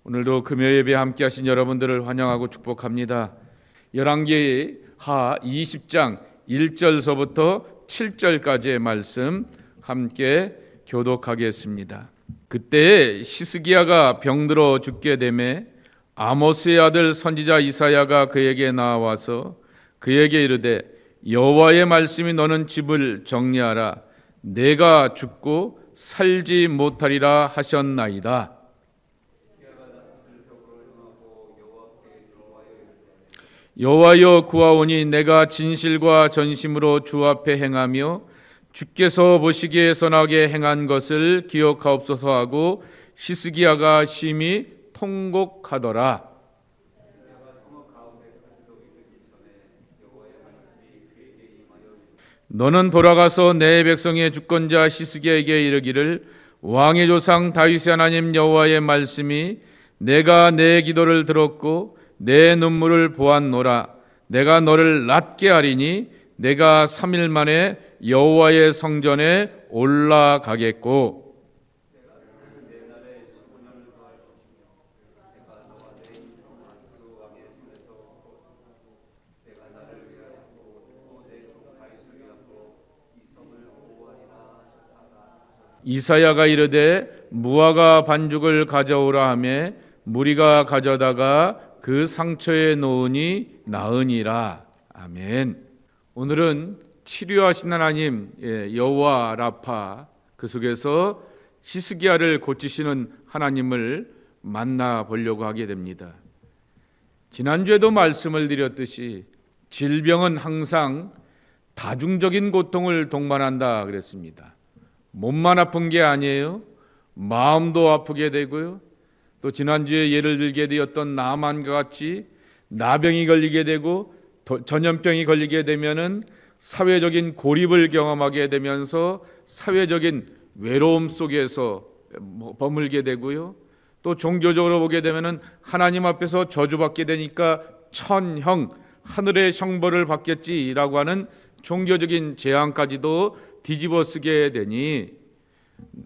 오늘도 금요 예배 함께 하신 여러분들을 환영하고 축복합니다. 열왕기하 20장 1절서부터 7절까지의 말씀 함께 교독하겠습니다. 그때 히스기야가 병들어 죽게 되매 아모스의 아들 선지자 이사야가 그에게 나와서 그에게 이르되 여호와의 말씀이 너는 집을 정리하라. 내가 죽고 살지 못하리라 하셨나이다. 여호와여 구하오니 내가 진실과 전심으로 주 앞에 행하며 주께서 보시기에 선하게 행한 것을 기억하옵소서 하고 히스기야가 심히 통곡하더라. 너는 돌아가서 내 백성의 주권자 히스기야에게 이르기를 왕의 조상 다윗의 하나님 여호와의 말씀이 내가 내 기도를 들었고 내 눈물을 보았노라. 내가 너를 낫게 하리니 내가 3일 만에 여호와의 성전에 올라가겠고 이사야가 이르되 무화과 반죽을 가져오라 하며 무리가 가져다가 그 상처에 놓으니 나으니라. 아멘. 오늘은 치료하신 하나님 여호와 라파, 그 속에서 히스기야를 고치시는 하나님을 만나보려고 하게 됩니다. 지난주에도 말씀을 드렸듯이 질병은 항상 다중적인 고통을 동반한다 그랬습니다. 몸만 아픈 게 아니에요. 마음도 아프게 되고요. 또 지난주에 예를 들게 되었던 나만과 같이 나병이 걸리게 되고 전염병이 걸리게 되면은 사회적인 고립을 경험하게 되면서 사회적인 외로움 속에서 머물게 되고요. 또 종교적으로 보게 되면은 하나님 앞에서 저주받게 되니까 천형, 하늘의 형벌을 받겠지라고 하는 종교적인 재앙까지도 뒤집어 쓰게 되니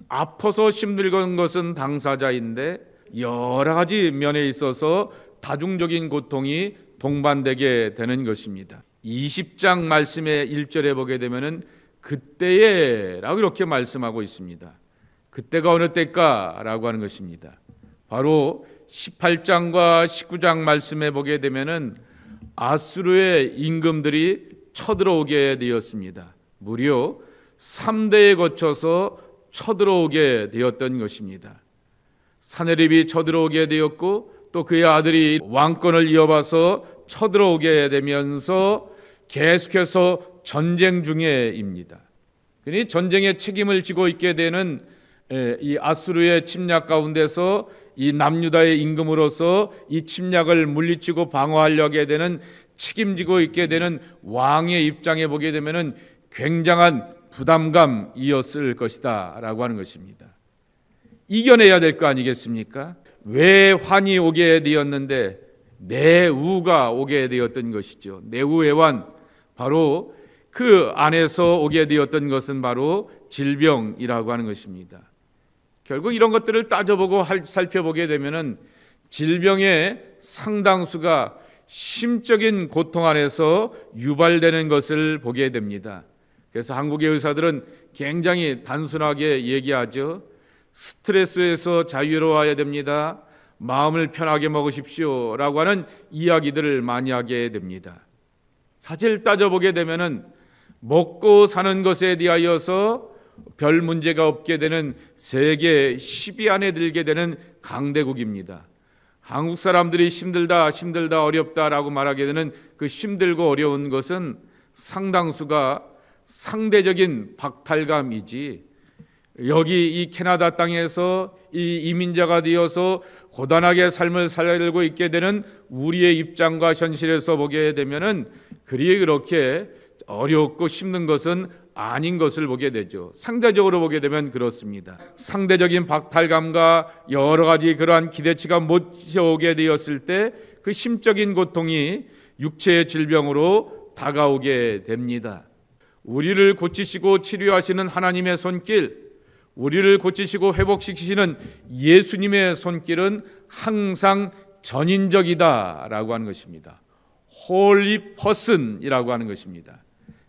아파서 힘들건 것은 당사자인데 여러 가지 면에 있어서 다중적인 고통이 동반되게 되는 것입니다. 20장 말씀의 1절에 보게 되면은 그때에라고 이렇게 말씀하고 있습니다. 그때가 어느 때일까라고 하는 것입니다. 바로 18장과 19장 말씀에 보게 되면은 아수르의 임금들이 쳐들어오게 되었습니다. 무려 3대에 거쳐서 쳐들어오게 되었던 것입니다. 사네립이 쳐들어오게 되었고 또 그의 아들이 왕권을 이어봐서 쳐들어오게 되면서 계속해서 전쟁 중에입니다. 그러니 전쟁의 책임을 지고 있게 되는 이 아수르의 침략 가운데서 이 남유다의 임금으로서 이 침략을 물리치고 방어하려고 하게 되는 책임지고 있게 되는 왕의 입장에 보게 되면은 굉장한 부담감이었을 것이다 라고 하는 것입니다. 이겨내야 될 거 아니겠습니까? 왜 환이 오게 되었는데 내우가 오게 되었던 것이죠. 내우애환, 바로 그 안에서 오게 되었던 것은 바로 질병이라고 하는 것입니다. 결국 이런 것들을 따져보고 살펴보게 되면은 질병의 상당수가 심적인 고통 안에서 유발되는 것을 보게 됩니다. 그래서 한국의 의사들은 굉장히 단순하게 얘기하죠. 스트레스에서 자유로워야 됩니다. 마음을 편하게 먹으십시오 라고 하는 이야기들을 많이 하게 됩니다. 사실 따져보게 되면은 먹고 사는 것에 대하여서 별 문제가 없게 되는 세계 10위 안에 들게 되는 강대국입니다. 한국 사람들이 힘들다 어렵다라고 말하게 되는 그 힘들고 어려운 것은 상당수가 상대적인 박탈감이지, 여기 이 캐나다 땅에서 이 이민자가 되어서 고단하게 삶을 살고 있게 되는 우리의 입장과 현실에서 보게 되면은 그리 그렇게 어렵고 힘든 것은 아닌 것을 보게 되죠. 상대적으로 보게 되면 그렇습니다. 상대적인 박탈감과 여러 가지 그러한 기대치가 모여오게 되었을 때 그 심적인 고통이 육체의 질병으로 다가오게 됩니다. 우리를 고치시고 치료하시는 하나님의 손길, 우리를 고치시고 회복시키시는 예수님의 손길은 항상 전인적이다라고 하는 것입니다. 홀리 퍼슨이라고 하는 것입니다.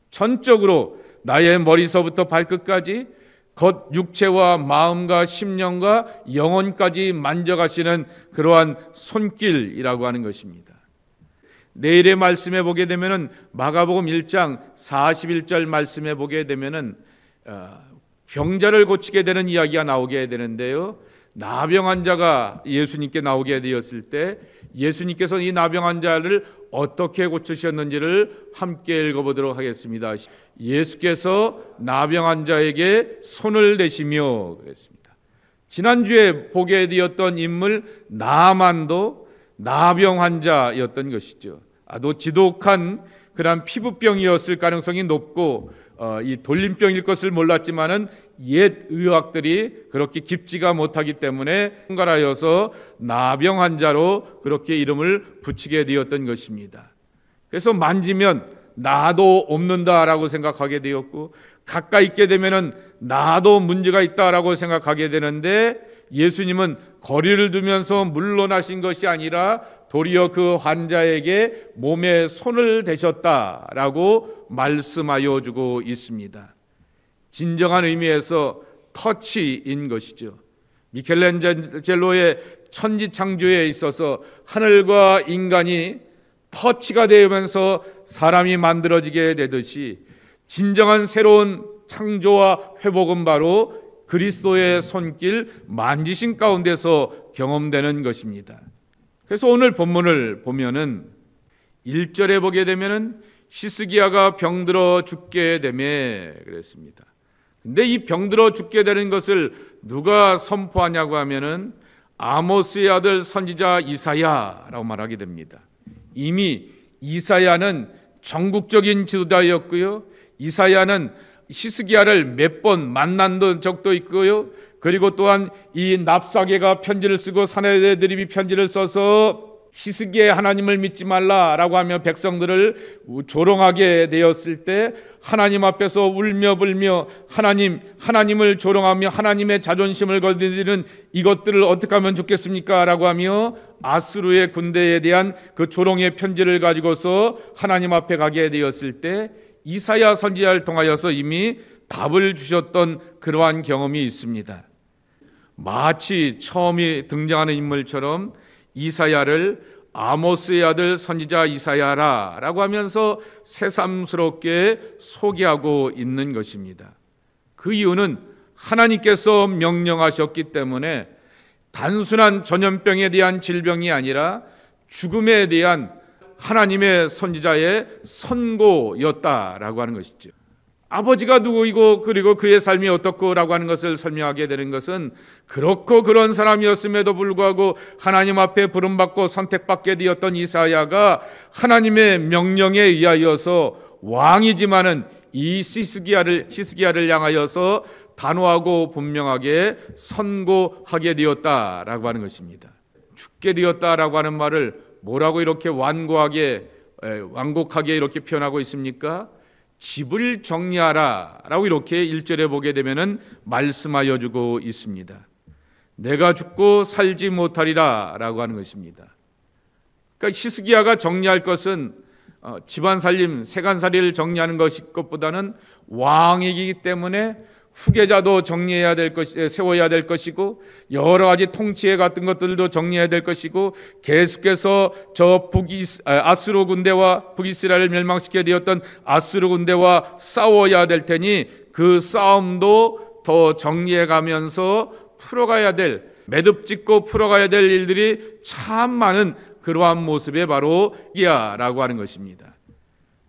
전적으로 나의 머리서부터 발끝까지 겉 육체와 마음과 심령과 영혼까지 만져가시는 그러한 손길이라고 하는 것입니다. 내일의 말씀에 보게 되면은 마가복음 1장 41절 말씀에 보게 되면은 병자를 고치게 되는 이야기가 나오게 되는데요. 나병 환자가 예수님께 나오게 되었을 때 예수님께서 이 나병 환자를 어떻게 고치셨는지를 함께 읽어보도록 하겠습니다. 예수께서 나병 환자에게 손을 대시며 그랬습니다. 지난주에 보게 되었던 인물 나만도 나병 환자였던 것이죠. 아주 지독한 그런 피부병이었을 가능성이 높고 이 돌림병일 것을 몰랐지만은 옛 의학들이 그렇게 깊지가 못하기 때문에 hungar하여서 나병 환자로 그렇게 이름을 붙이게 되었던 것입니다. 그래서 만지면 나도 없는다라고 생각하게 되었고 가까이 있게 되면은 나도 문제가 있다라고 생각하게 되는데 예수님은 거리를 두면서 물러나신 것이 아니라 도리어 그 환자에게 몸에 손을 대셨다라고 말씀하여 주고 있습니다. 진정한 의미에서 터치인 것이죠. 미켈란젤로의 천지창조에 있어서 하늘과 인간이 터치가 되면서 사람이 만들어지게 되듯이 진정한 새로운 창조와 회복은 바로 그리스도의 손길 만지신 가운데서 경험되는 것입니다. 그래서 오늘 본문을 보면은 1절에 보게 되면은 히스기야가 병들어 죽게 되매 그랬습니다. 근데 이 병들어 죽게 되는 것을 누가 선포하냐고 하면은 아모스의 아들 선지자 이사야라고 말하게 됩니다. 이미 이사야는 전국적인 지도자였고요. 이사야는 히스기야를 몇 번 만난 적도 있고요. 그리고 또한 이 납사게가 편지를 쓰고 사내들이 편지를 써서 히스기야의 하나님을 믿지 말라라고 하며 백성들을 조롱하게 되었을 때 하나님 앞에서 울며 불며 하나님을 조롱하며 하나님의 자존심을 건드리는 이것들을 어떻게 하면 좋겠습니까? 라고 하며 아수르의 군대에 대한 그 조롱의 편지를 가지고서 하나님 앞에 가게 되었을 때 이사야 선지자를 통하여서 이미 답을 주셨던 그러한 경험이 있습니다. 마치 처음에 등장하는 인물처럼 이사야를 아모스의 아들 선지자 이사야라라고 하면서 새삼스럽게 소개하고 있는 것입니다. 그 이유는 하나님께서 명령하셨기 때문에 단순한 전염병에 대한 질병이 아니라 죽음에 대한 하나님의 선지자의 선고였다라고 하는 것이죠. 아버지가 누구이고 그리고 그의 삶이 어떻고라고 하는 것을 설명하게 되는 것은 그렇고 그런 사람이었음에도 불구하고 하나님 앞에 부름받고 선택받게 되었던 이사야가 하나님의 명령에 의하여서 왕이지만은 이 히스기야를 향하여서 단호하고 분명하게 선고하게 되었다라고 하는 것입니다. 죽게 되었다라고 하는 말을 뭐라고 이렇게 완곡하게 이렇게 표현하고 있습니까? 집을 정리하라 라고 이렇게 1절에 보게 되면은 말씀하여 주고 있습니다. 내가 죽고 살지 못하리라 라고 하는 것입니다. 그러니까 히스기야가 정리할 것은 집안 살림, 세간살이를 정리하는 것보다는 왕이기 때문에 후계자도 정리해야 될 세워야 될 것이고 여러 가지 통치해 같은 것들도 정리해야 될 것이고 계속해서 저 아수르 군대와 북이스라엘을 멸망시켜 되었던 아수르 군대와 싸워야 될 테니 그 싸움도 더 정리해 가면서 풀어가야 될 매듭짓고 풀어가야 될 일들이 참 많은 그러한 모습에 바로 이야라고 하는 것입니다.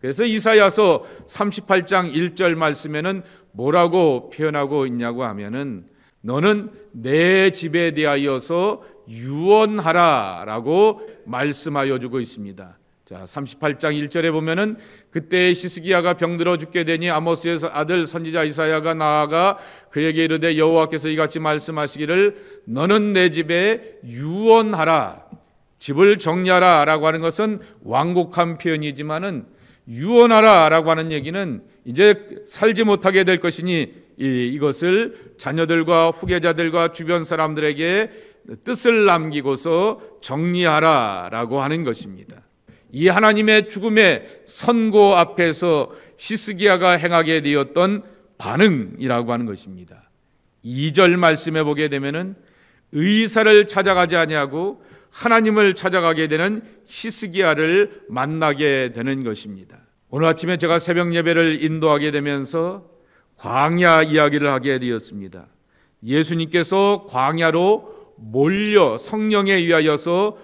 그래서 이사야서 38장 1절 말씀에는 뭐라고 표현하고 있냐고 하면은 너는 내 집에 대하여서 유언하라 라고 말씀하여 주고 있습니다. 자, 38장 1절에 보면은 그때 히스기야가 병들어 죽게 되니 아모스의 아들 선지자 이사야가 나아가 그에게 이르되 여호와께서 이같이 말씀하시기를 너는 내 집에 유언하라. 집을 정리하라 라고 하는 것은 완곡한 표현이지만은 유언하라 라고 하는 얘기는 이제 살지 못하게 될 것이니 이것을 자녀들과 후계자들과 주변 사람들에게 뜻을 남기고서 정리하라라고 하는 것입니다. 이 하나님의 죽음의 선고 앞에서 히스기야가 행하게 되었던 반응이라고 하는 것입니다. 2절 말씀에 보게 되면은 의사를 찾아가지 아니하고 하나님을 찾아가게 되는 히스기야를 만나게 되는 것입니다. 오늘 아침에 제가 새벽 예배를 인도하게 되면서 광야 이야기를 하게 되었습니다. 예수님께서 광야로 성령에 의하여서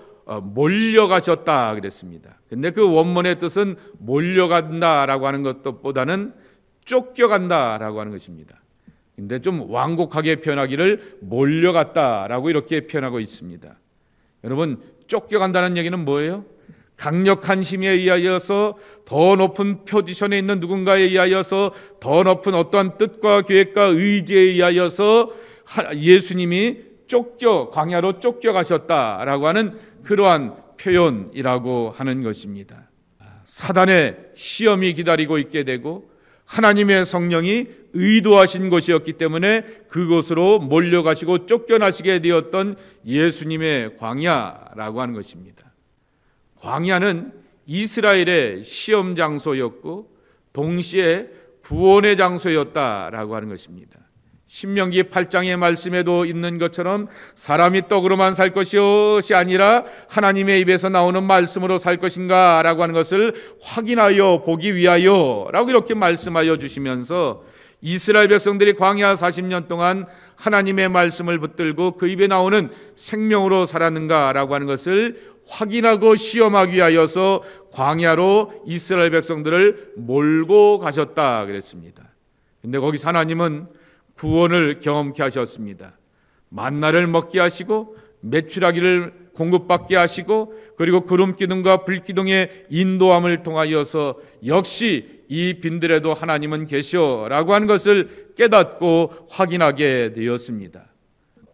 몰려가셨다 그랬습니다. 근데 그 원문의 뜻은 몰려간다라고 하는 것보다는 쫓겨간다라고 하는 것입니다. 근데 좀 완곡하게 표현하기를 몰려갔다라고 이렇게 표현하고 있습니다. 여러분, 쫓겨간다는 얘기는 뭐예요? 강력한 힘에 의하여서 더 높은 포지션에 있는 누군가에 의하여서 더 높은 어떠한 뜻과 계획과 의지에 의하여서 예수님이 광야로 쫓겨가셨다라고 하는 그러한 표현이라고 하는 것입니다. 사단의 시험이 기다리고 있게 되고 하나님의 성령이 의도하신 것이었기 때문에 그곳으로 몰려가시고 쫓겨나시게 되었던 예수님의 광야라고 하는 것입니다. 광야는 이스라엘의 시험 장소였고 동시에 구원의 장소였다라고 하는 것입니다. 신명기 8장의 말씀에도 있는 것처럼 사람이 떡으로만 살 것이 아니라 하나님의 입에서 나오는 말씀으로 살 것인가 라고 하는 것을 확인하여 보기 위하여 라고 이렇게 말씀하여 주시면서 이스라엘 백성들이 광야 40년 동안 하나님의 말씀을 붙들고 그 입에 나오는 생명으로 살았는가 라고 하는 것을 확인하고 시험하기 위하여서 광야로 이스라엘 백성들을 몰고 가셨다 그랬습니다. 근데 거기서 하나님은 구원을 경험케 하셨습니다. 만나를 먹게 하시고 메추라기를 공급받게 하시고 그리고 구름 기둥과 불 기둥의 인도함을 통하여서 역시 이 빈들에도 하나님은 계셔라고 하는 것을 깨닫고 확인하게 되었습니다.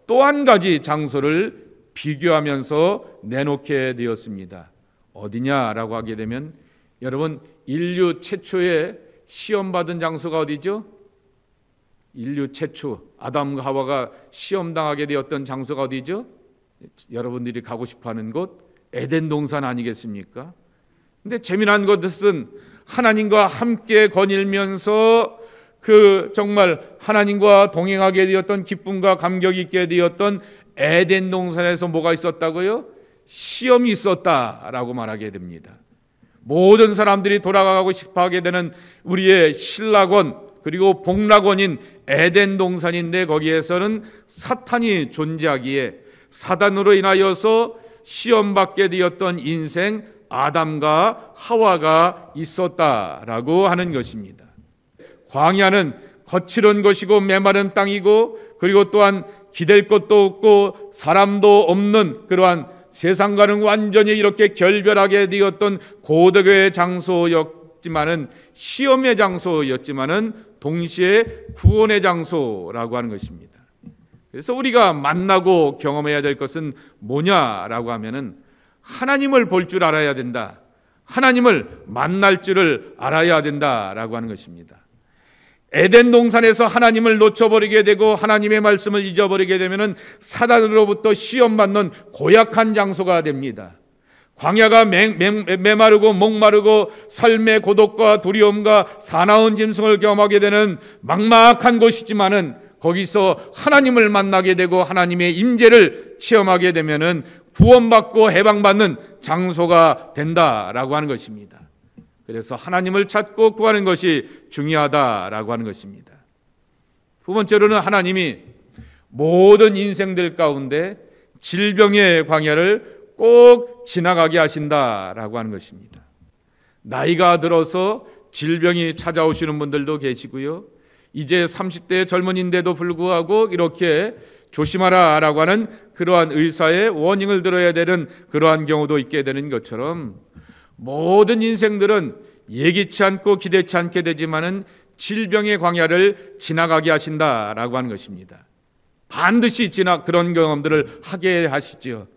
또 한 가지 장소를 비교하면서 내놓게 되었습니다. 어디냐라고 하게 되면 여러분, 인류 최초의 시험받은 장소가 어디죠? 인류 최초 아담과 하와가 시험당하게 되었던 장소가 어디죠? 여러분들이 가고 싶어하는 곳 에덴 동산 아니겠습니까? 근데 재미난 것은 하나님과 함께 거닐면서 그 정말 하나님과 동행하게 되었던 기쁨과 감격이 있게 되었던 에덴 동산에서 뭐가 있었다고요? 시험이 있었다라고 말하게 됩니다. 모든 사람들이 돌아가고 싶어하게 되는 우리의 신락원 그리고 복락원인 에덴 동산인데 거기에서는 사탄이 존재하기에 사단으로 인하여서 시험받게 되었던 인생 아담과 하와가 있었다라고 하는 것입니다. 광야는 거칠은 것이고 메마른 땅이고 그리고 또한 기댈 것도 없고 사람도 없는 그러한 세상과는 완전히 이렇게 결별하게 되었던 고독의 장소였지만은 시험의 장소였지만은 동시에 구원의 장소라고 하는 것입니다. 그래서 우리가 만나고 경험해야 될 것은 뭐냐라고 하면은 하나님을 볼 줄 알아야 된다. 하나님을 만날 줄을 알아야 된다라고 하는 것입니다. 에덴 동산에서 하나님을 놓쳐버리게 되고 하나님의 말씀을 잊어버리게 되면은 사단으로부터 시험받는 고약한 장소가 됩니다. 광야가 메마르고 목마르고 삶의 고독과 두려움과 사나운 짐승을 경험하게 되는 막막한 곳이지만은 거기서 하나님을 만나게 되고 하나님의 임재를 체험하게 되면은 구원받고 해방받는 장소가 된다라고 하는 것입니다. 그래서 하나님을 찾고 구하는 것이 중요하다라고 하는 것입니다. 두 번째로는 하나님이 모든 인생들 가운데 질병의 광야를 꼭 지나가게 하신다라고 하는 것입니다. 나이가 들어서 질병이 찾아오시는 분들도 계시고요. 이제 30대 젊은인데도 불구하고 이렇게 조심하라라고 하는 그러한 의사의 워닝을 들어야 되는 그러한 경우도 있게 되는 것처럼 모든 인생들은 예기치 않고 기대치 않게 되지만은 질병의 광야를 지나가게 하신다라고 하는 것입니다. 반드시 그런 경험들을 하게 하시죠.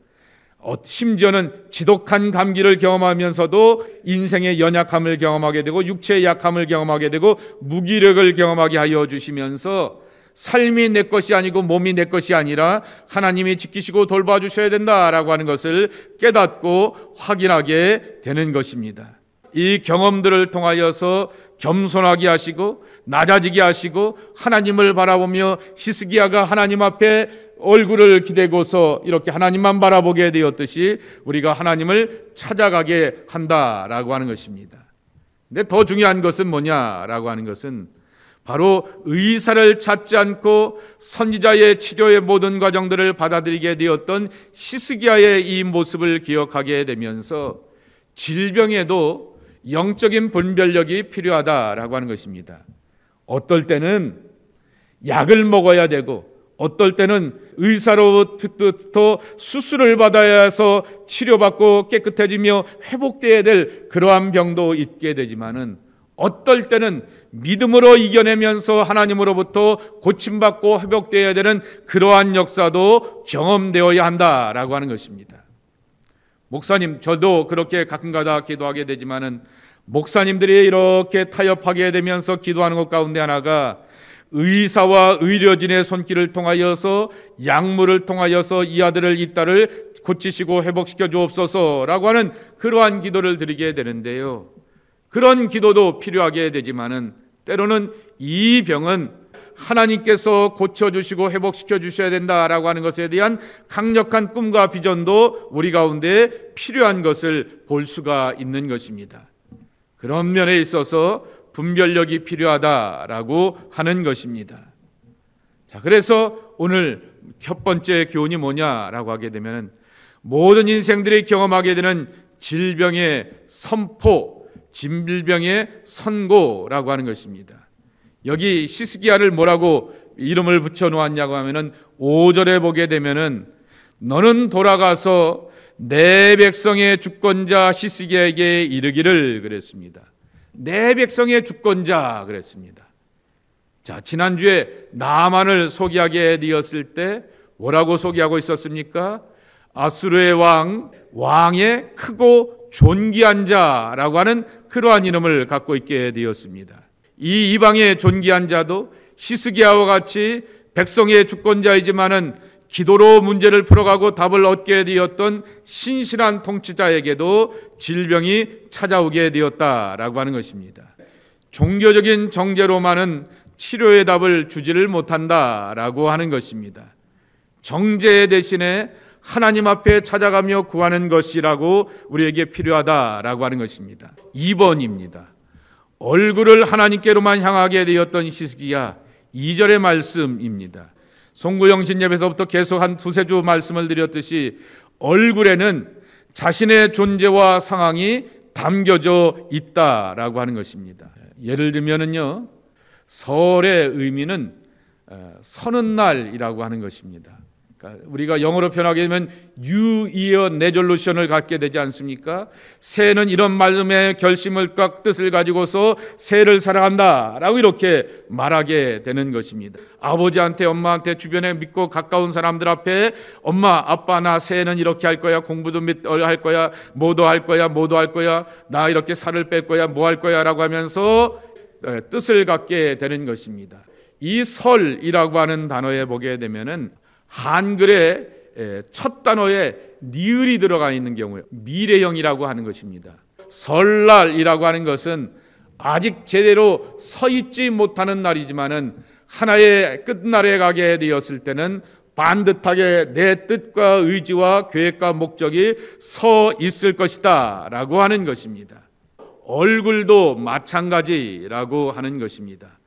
심지어는 지독한 감기를 경험하면서도 인생의 연약함을 경험하게 되고 육체의 약함을 경험하게 되고 무기력을 경험하게 하여 주시면서 삶이 내 것이 아니고 몸이 내 것이 아니라 하나님이 지키시고 돌봐주셔야 된다라고 하는 것을 깨닫고 확인하게 되는 것입니다. 이 경험들을 통하여서 겸손하게 하시고 낮아지게 하시고 하나님을 바라보며 히스기야가 하나님 앞에 얼굴을 기대고서 이렇게 하나님만 바라보게 되었듯이 우리가 하나님을 찾아가게 한다라고 하는 것입니다. 근데 더 중요한 것은 뭐냐라고 하는 것은 바로 의사를 찾지 않고 선지자의 치료의 모든 과정들을 받아들이게 되었던 히스기야의 이 모습을 기억하게 되면서 질병에도 영적인 분별력이 필요하다라고 하는 것입니다. 어떨 때는 약을 먹어야 되고 어떨 때는 의사로부터 수술을 받아야 해서 치료받고 깨끗해지며 회복되어야 될 그러한 병도 있게 되지만은 어떨 때는 믿음으로 이겨내면서 하나님으로부터 고침받고 회복되어야 되는 그러한 역사도 경험되어야 한다라고 하는 것입니다. 목사님, 저도 그렇게 가끔가다 기도하게 되지만은 목사님들이 이렇게 타협하게 되면서 기도하는 것 가운데 하나가 의사와 의료진의 손길을 통하여서 약물을 통하여서 이 아들을 이 딸을 고치시고 회복시켜 주옵소서라고 하는 그러한 기도를 드리게 되는데요. 그런 기도도 필요하게 되지만은 때로는 이 병은 하나님께서 고쳐주시고 회복시켜 주셔야 된다라고 하는 것에 대한 강력한 꿈과 비전도 우리 가운데 필요한 것을 볼 수가 있는 것입니다. 그런 면에 있어서 분별력이 필요하다라고 하는 것입니다. 자, 그래서 오늘 첫 번째 교훈이 뭐냐라고 하게 되면 모든 인생들이 경험하게 되는 질병의 선포, 질병의 선고라고 하는 것입니다. 여기 히스기야를 뭐라고 이름을 붙여 놓았냐고 하면은 5절에 보게 되면은 너는 돌아가서 내 백성의 주권자 히스기야에게 이르기를 그랬습니다. 내 백성의 주권자 그랬습니다. 자, 지난주에 나만을 소개하게 되었을 때 뭐라고 소개하고 있었습니까? 아수르의 왕의 크고 존귀한 자라고 하는 그러한 이름을 갖고 있게 되었습니다. 이 이방의 존귀한 자도 히스기야와 같이 백성의 주권자이지만은 기도로 문제를 풀어가고 답을 얻게 되었던 신실한 통치자에게도 질병이 찾아오게 되었다라고 하는 것입니다. 종교적인 정죄로만은 치료의 답을 주지를 못한다라고 하는 것입니다. 정죄 대신에 하나님 앞에 찾아가며 구하는 것이라고 우리에게 필요하다라고 하는 것입니다. 2번입니다. 얼굴을 하나님께로만 향하게 되었던 히스기야 2절의 말씀입니다. 송구영신 예배서부터 계속 한 두세 주 말씀을 드렸듯이 얼굴에는 자신의 존재와 상황이 담겨져 있다라고 하는 것입니다. 예를 들면은요, 설의 의미는 서는 날이라고 하는 것입니다. 그러니까 우리가 영어로 표현하게 되면 New Year Resolution을 갖게 되지 않습니까? 새해는 이런 말씀의 결심을 꽉 뜻을 가지고서 새해를 살아간다라고 이렇게 말하게 되는 것입니다. 아버지한테 엄마한테 주변에 믿고 가까운 사람들 앞에 엄마 아빠 나 새해는 이렇게 할 거야, 공부도 할 거야, 뭐도 할 거야, 나 이렇게 살을 뺄 거야, 뭐 할 거야 라고 하면서 뜻을 갖게 되는 것입니다. 이 설이라고 하는 단어에 보게 되면은 한글의 첫 단어에 니을이 들어가 있는 경우에 미래형이라고 하는 것입니다. 설날이라고 하는 것은 아직 제대로 서 있지 못하는 날이지만은 하나의 끝날에 가게 되었을 때는 반듯하게 내 뜻과 의지와 계획과 목적이 서 있을 것이다 라고 하는 것입니다. 얼굴도 마찬가지라고 하는 것입니다.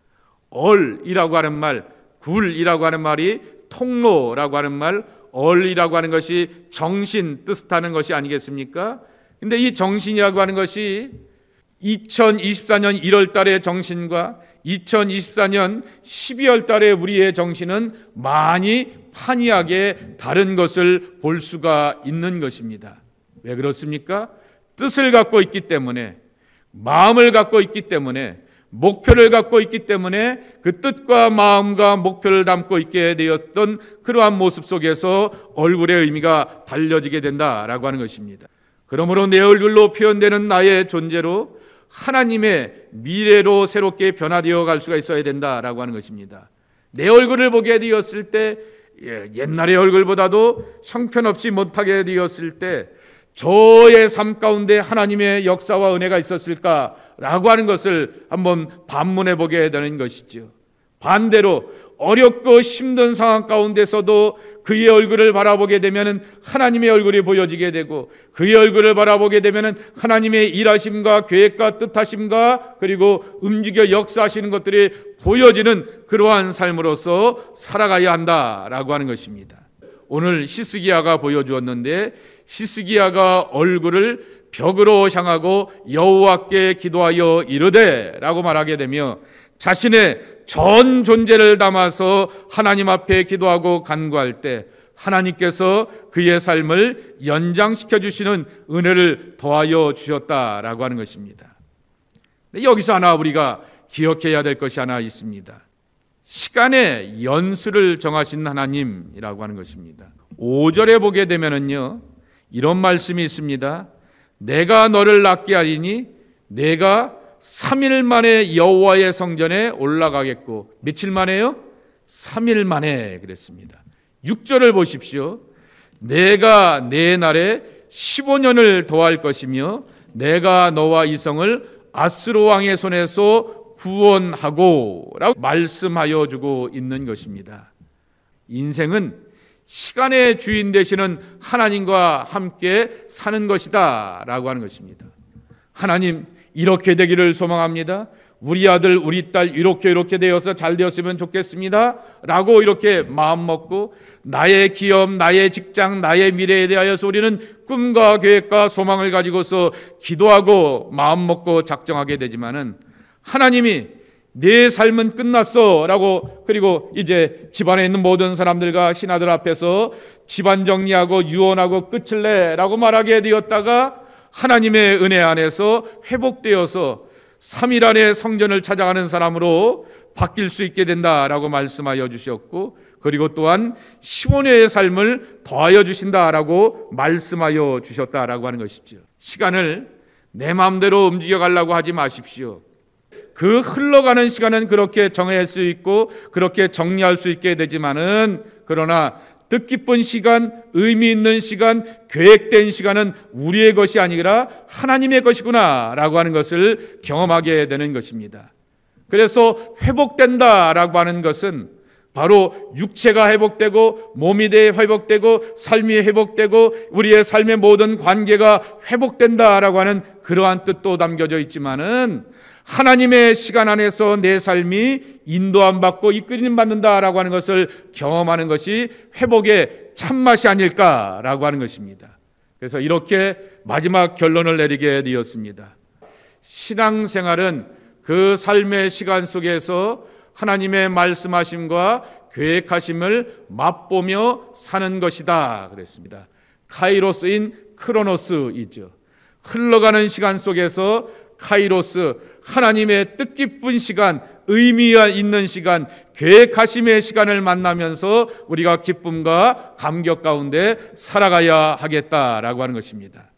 얼이라고 하는 말, 굴이라고 하는 말이 통로라고 하는 말, 얼이라고 하는 것이 정신 뜻하는 것이 아니겠습니까? 근데 이 정신이라고 하는 것이 2024년 1월 달의 정신과 2024년 12월 달의 우리의 정신은 많이 판이하게 다른 것을 볼 수가 있는 것입니다. 왜 그렇습니까? 뜻을 갖고 있기 때문에, 마음을 갖고 있기 때문에, 목표를 갖고 있기 때문에 그 뜻과 마음과 목표를 담고 있게 되었던 그러한 모습 속에서 얼굴의 의미가 달려지게 된다라고 하는 것입니다. 그러므로 내 얼굴로 표현되는 나의 존재로 하나님의 미래로 새롭게 변화되어 갈 수가 있어야 된다라고 하는 것입니다. 내 얼굴을 보게 되었을 때 옛날의 얼굴보다도 형편없이 못하게 되었을 때 저의 삶 가운데 하나님의 역사와 은혜가 있었을까라고 하는 것을 한번 반문해 보게 되는 것이죠. 반대로 어렵고 힘든 상황 가운데서도 그의 얼굴을 바라보게 되면 하나님의 얼굴이 보여지게 되고, 그의 얼굴을 바라보게 되면 하나님의 일하심과 계획과 뜻하심과 그리고 움직여 역사하시는 것들이 보여지는 그러한 삶으로서 살아가야 한다라고 하는 것입니다. 오늘 히스기야가 보여주었는데, 히스기야가 얼굴을 벽으로 향하고 여호와께 기도하여 이르되 라고 말하게 되며, 자신의 전 존재를 담아서 하나님 앞에 기도하고 간구할 때 하나님께서 그의 삶을 연장시켜 주시는 은혜를 더하여 주셨다라고 하는 것입니다. 여기서 하나 우리가 기억해야 될 것이 하나 있습니다. 시간의 연수를 정하신 하나님이라고 하는 것입니다. 5절에 보게 되면은요, 이런 말씀이 있습니다. 내가 너를 낫게 하리니 내가 3일 만에 여호와의 성전에 올라가겠고, 며칠 만에요? 3일 만에 그랬습니다. 6절을 보십시오. 내가 내 날에 15년을 더할 것이며 내가 너와 이 성을 아스로 왕의 손에서 구원하고 라고 말씀하여 주고 있는 것입니다. 인생은 시간의 주인 되시는 하나님과 함께 사는 것이다 라고 하는 것입니다. 하나님, 이렇게 되기를 소망합니다. 우리 아들 우리 딸 이렇게 되어서 잘 되었으면 좋겠습니다 라고 이렇게 마음 먹고, 나의 기업, 나의 직장, 나의 미래에 대하여서 우리는 꿈과 계획과 소망을 가지고서 기도하고 마음 먹고 작정하게 되지만은, 하나님이 내 삶은 끝났어 라고, 그리고 이제 집안에 있는 모든 사람들과 신하들 앞에서 집안 정리하고 유언하고 끝을 내 라고 말하게 되었다가 하나님의 은혜 안에서 회복되어서 3일 안에 성전을 찾아가는 사람으로 바뀔 수 있게 된다라고 말씀하여 주셨고, 그리고 또한 15년의 삶을 더하여 주신다라고 말씀하여 주셨다라고 하는 것이죠. 시간을 내 마음대로 움직여 가려고 하지 마십시오. 그 흘러가는 시간은 그렇게 정할 수 있고 그렇게 정리할 수 있게 되지만은, 그러나 뜻깊은 시간, 의미 있는 시간, 계획된 시간은 우리의 것이 아니라 하나님의 것이구나 라고 하는 것을 경험하게 되는 것입니다. 그래서 회복된다라고 하는 것은 바로 육체가 회복되고 몸이 회복되고 삶이 회복되고 우리의 삶의 모든 관계가 회복된다라고 하는 그러한 뜻도 담겨져 있지만은, 하나님의 시간 안에서 내 삶이 인도함 받고 이끌림 받는다라고 하는 것을 경험하는 것이 회복의 참맛이 아닐까라고 하는 것입니다. 그래서 이렇게 마지막 결론을 내리게 되었습니다. 신앙생활은 그 삶의 시간 속에서 하나님의 말씀하심과 계획하심을 맛보며 사는 것이다 그랬습니다. 카이로스인 크로노스이죠. 흘러가는 시간 속에서 카이로스, 하나님의 뜻깊은 시간, 의미가 있는 시간, 계획하심의 시간을 만나면서 우리가 기쁨과 감격 가운데 살아가야 하겠다라고 하는 것입니다.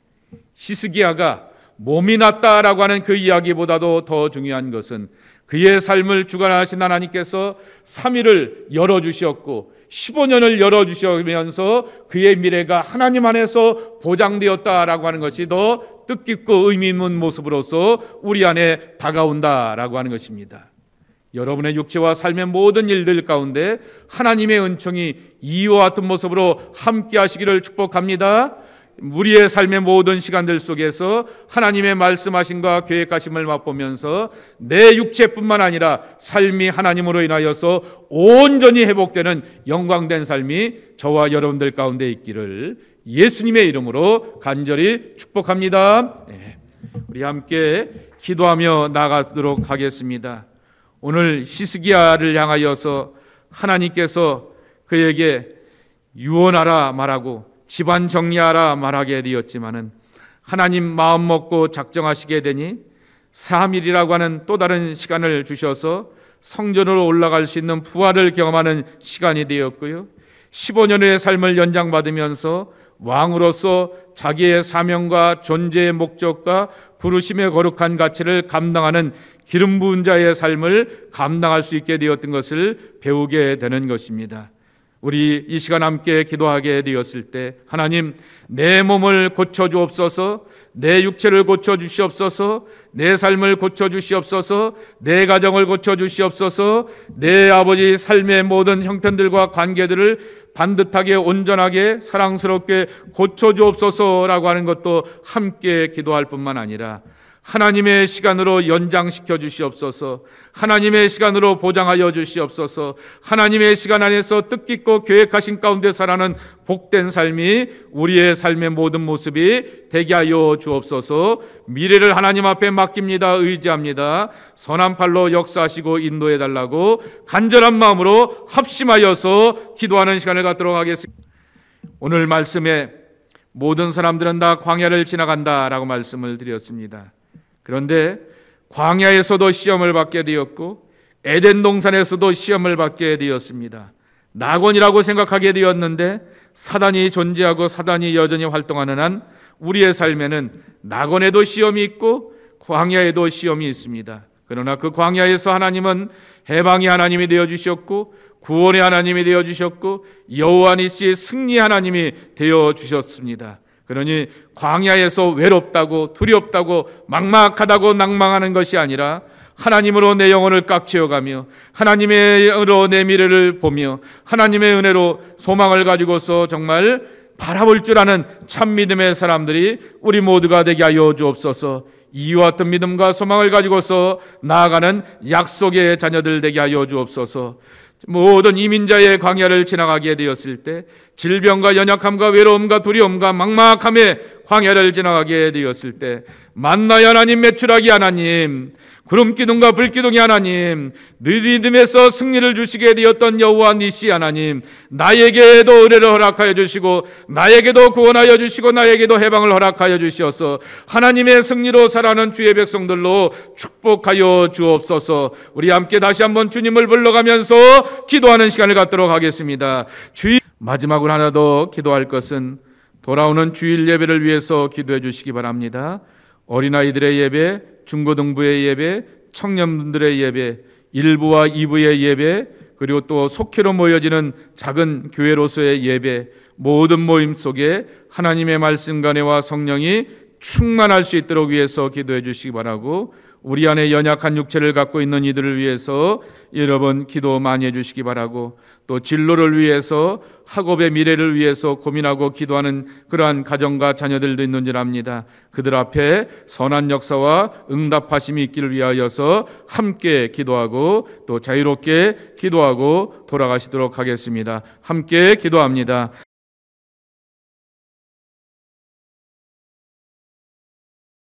히스기야가 몸이 낫다라고 하는 그 이야기보다도 더 중요한 것은 그의 삶을 주관하신 하나님께서 3일을 열어주셨고 15년을 열어주시면서 그의 미래가 하나님 안에서 보장되었다라고 하는 것이 더 뜻깊고 의미 있는 모습으로서 우리 안에 다가온다라고 하는 것입니다. 여러분의 육체와 삶의 모든 일들 가운데 하나님의 은총이 이와 같은 모습으로 함께 하시기를 축복합니다. 우리의 삶의 모든 시간들 속에서 하나님의 말씀하심과 계획하심을 맛보면서 내 육체뿐만 아니라 삶이 하나님으로 인하여서 온전히 회복되는 영광된 삶이 저와 여러분들 가운데 있기를 예수님의 이름으로 간절히 축복합니다. 우리 함께 기도하며 나가도록 하겠습니다. 오늘 히스기야를 향하여서 하나님께서 그에게 유언하라 말하고 집안 정리하라 말하게 되었지만은, 하나님 마음 먹고 작정하시게 되니 3일이라고 하는 또 다른 시간을 주셔서 성전으로 올라갈 수 있는 부활을 경험하는 시간이 되었고요, 15년의 삶을 연장받으면서 왕으로서 자기의 사명과 존재의 목적과 부르심의 거룩한 가치를 감당하는 기름 부은 자의 삶을 감당할 수 있게 되었던 것을 배우게 되는 것입니다. 우리 이 시간 함께 기도하게 되었을 때, 하나님, 내 몸을 고쳐주옵소서, 내 육체를 고쳐주시옵소서, 내 삶을 고쳐주시옵소서, 내 가정을 고쳐주시옵소서, 내 아버지 삶의 모든 형편들과 관계들을 반듯하게 온전하게 사랑스럽게 고쳐주옵소서라고 하는 것도 함께 기도할 뿐만 아니라 하나님의 시간으로 연장시켜 주시옵소서, 하나님의 시간으로 보장하여 주시옵소서, 하나님의 시간 안에서 뜻깊고 계획하신 가운데 살아가는 복된 삶이 우리의 삶의 모든 모습이 되게 하여 주옵소서. 미래를 하나님 앞에 맡깁니다. 의지합니다. 선한 팔로 역사하시고 인도해 달라고 간절한 마음으로 합심하여서 기도하는 시간을 갖도록 하겠습니다. 오늘 말씀에 모든 사람들은 다 광야를 지나간다라고 말씀을 드렸습니다. 그런데 광야에서도 시험을 받게 되었고 에덴 동산에서도 시험을 받게 되었습니다. 낙원이라고 생각하게 되었는데 사단이 존재하고 사단이 여전히 활동하는 한 우리의 삶에는 낙원에도 시험이 있고 광야에도 시험이 있습니다. 그러나 그 광야에서 하나님은 해방의 하나님이 되어주셨고 구원의 하나님이 되어주셨고 여호와 니시 승리의 하나님이 되어주셨습니다. 그러니 광야에서 외롭다고 두렵다고 막막하다고 낭망하는 것이 아니라 하나님으로 내 영혼을 깍지어가며 하나님으로 내 미래를 보며 하나님의 은혜로 소망을 가지고서 정말 바라볼 줄 아는 참 믿음의 사람들이 우리 모두가 되게 하여 주옵소서. 이와 같은 믿음과 소망을 가지고서 나아가는 약속의 자녀들 되게 하여 주옵소서. 모든 이민자의 광야를 지나가게 되었을 때 질병과 연약함과 외로움과 두려움과 막막함의 광야를 지나가게 되었을 때 만나의 하나님, 메추라기 하나님, 구름기둥과 불기둥이 하나님, 믿음에서 승리를 주시게 되었던 여호와 니시 하나님, 나에게도 은혜를 허락하여 주시고 나에게도 구원하여 주시고 나에게도 해방을 허락하여 주시어서 하나님의 승리로 살아가는 주의 백성들로 축복하여 주옵소서. 우리 함께 다시 한번 주님을 불러가면서 기도하는 시간을 갖도록 하겠습니다. 마지막으로 하나 더 기도할 것은 돌아오는 주일 예배를 위해서 기도해 주시기 바랍니다. 어린아이들의 예배, 중고등부의 예배, 청년분들의 예배, 1부와 2부의 예배, 그리고 또 속회로 모여지는 작은 교회로서의 예배, 모든 모임 속에 하나님의 말씀과 은혜와 성령이 충만할 수 있도록 위해서 기도해 주시기 바라고, 우리 안에 연약한 육체를 갖고 있는 이들을 위해서 여러분 기도 많이 해주시기 바라고, 또 진로를 위해서 학업의 미래를 위해서 고민하고 기도하는 그러한 가정과 자녀들도 있는 줄 압니다. 그들 앞에 선한 역사와 응답하심이 있기를 위하여서 함께 기도하고 또 자유롭게 기도하고 돌아가시도록 하겠습니다. 함께 기도합니다.